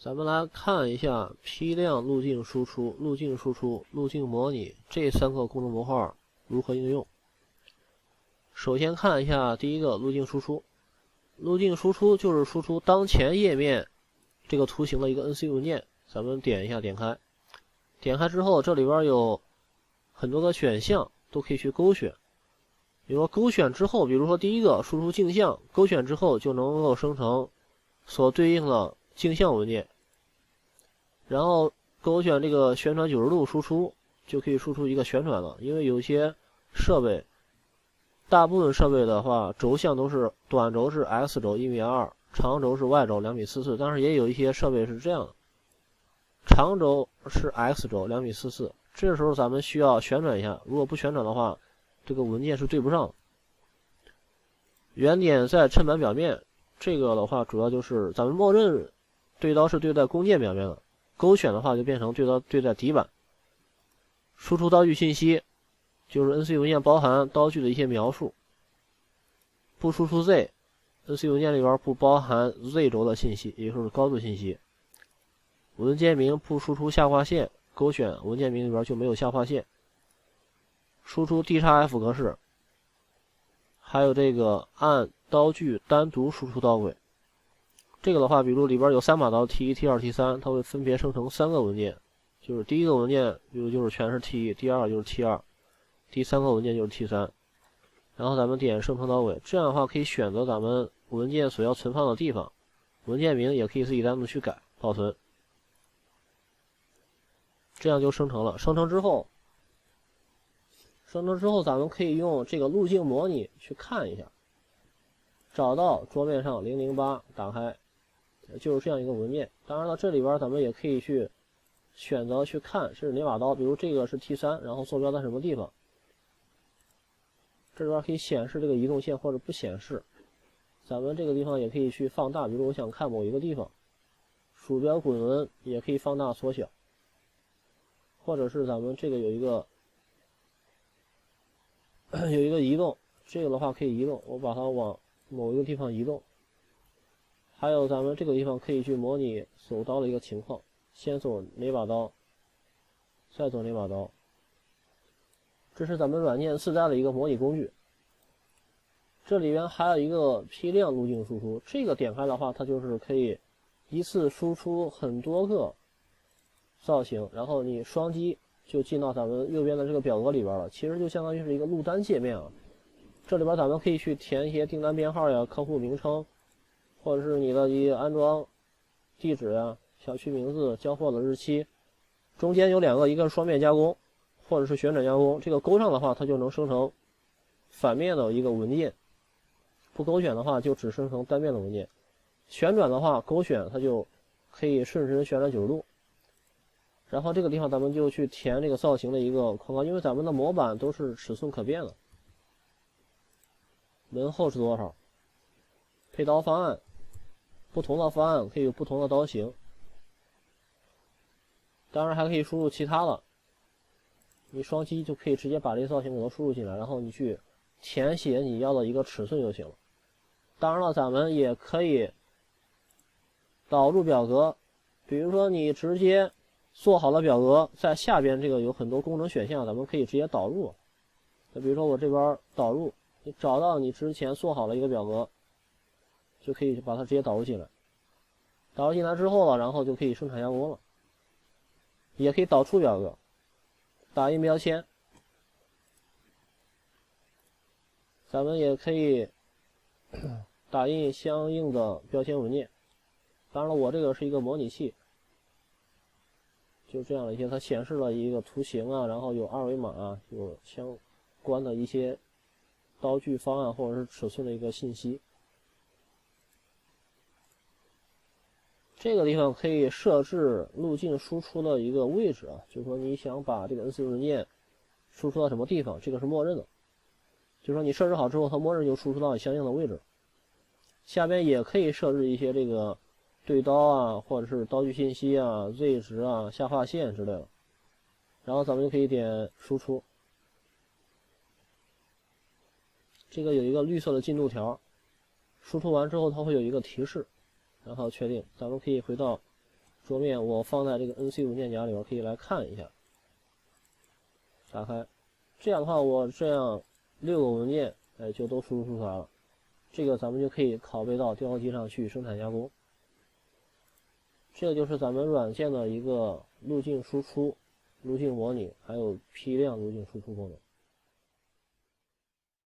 咱们来看一下批量路径输出、路径输出、路径模拟这3个工作模块如何应用。首先看一下第一个路径输出。路径输出就是输出当前页面这个图形的一个 NC 文件。咱们点一下，点开。点开之后，这里边有很多个选项，都可以去勾选。比如说勾选之后，比如说第一个输出镜像，勾选之后就能够生成所对应的镜像文件。然后勾选这个旋转90度输出，就可以输出一个旋转了。因为有些设备，大部分设备的话，轴向都是短轴是 x 轴1:2，长轴是 y 轴2:44，但是也有一些设备是这样的，长轴是 x 轴2:44，这时候咱们需要旋转一下，如果不旋转的话，这个文件是对不上的。原点在衬板表面，这个的话主要就是咱们默认对刀是对在工件表面的，勾选的话就变成对在底板。输出刀具信息就是 NC 文件包含刀具的一些描述，不输出 Z，NC 文件里边不包含 Z 轴的信息，也就是高度信息。文件名不输出下划线，勾选文件名里边就没有下划线。输出 D×F 格式，还有这个按刀具单独输出刀轨。这个的话，比如里边有3把刀 T1、T2、T3， 它会分别生成3个文件，就是第一个文件比如就是全是 T1， 第二个就是 T2， 第3个文件就是 T3。然后咱们点生成刀轨，这样的话可以选择咱们文件所要存放的地方，文件名也可以自己单独去改保存。这样就生成了。生成之后咱们可以用这个路径模拟去看一下，找到桌面上008，打开，就是这样一个文件。当然了，这里边咱们也可以去选择去看是哪把刀，比如这个是 T3， 然后坐标在什么地方，这里边可以显示这个移动线或者不显示。咱们这个地方也可以去放大，比如我想看某一个地方，鼠标滚轮也可以放大缩小，或者是咱们这个有一个移动，这个的话可以移动，我把它往某一个地方移动。还有咱们这个地方可以去模拟走刀的一个情况，先走哪把刀，再走哪把刀。这是咱们软件自带的一个模拟工具。这里边还有一个批量路径输出，这个点开的话，它就是可以一次输出很多个造型，然后你双击就进到咱们右边的这个表格里边了，其实就相当于是一个录单界面啊。这里边咱们可以去填一些订单编号呀、客户名称，或者是你的一个安装地址呀、小区名字、交货的日期。中间有2个，一个是双面加工，或者是旋转加工。这个勾上的话，它就能生成反面的一个文件；不勾选的话，就只生成单面的文件。旋转的话，勾选它就可以顺时旋转90度。然后这个地方咱们就去填这个造型的一个框框，因为咱们的模板都是尺寸可变的。门厚是多少？配刀方案，不同的方案可以有不同的刀型。当然还可以输入其他的，你双击就可以直接把这个造型给它输入进来，然后你去填写你要的一个尺寸就行了。当然了，咱们也可以导入表格，比如说你直接做好了表格，在下边这个有很多功能选项，咱们可以直接导入。比如说我这边导入，你找到你之前做好了一个表格，就可以把它直接导入进来。导入进来之后了，然后就可以生产加工了。也可以导出表格，打印标签，咱们也可以打印相应的标签文件。当然了，我这个是一个模拟器，就这样一些，它显示了一个图形啊，然后有二维码啊，有相关的一些刀具方案或者是尺寸的一个信息。这个地方可以设置路径输出的一个位置啊，就是说你想把这个 NC 文件输出到什么地方，这个是默认的。就是说你设置好之后，它默认就输出到相应的位置。下边也可以设置一些这个对刀啊，或者是刀具信息啊、Z 值啊、下划线之类的。然后咱们就可以点输出。这个有一个绿色的进度条，输出完之后它会有一个提示。然后确定，咱们可以回到桌面我放在这个 NC 文件夹里边，可以来看一下。打开，这样的话，我这样6个文件，就都输出出来了。这个咱们就可以拷贝到雕刻机上去生产加工。这个就是咱们软件的一个路径输出、路径模拟，还有批量路径输出功能。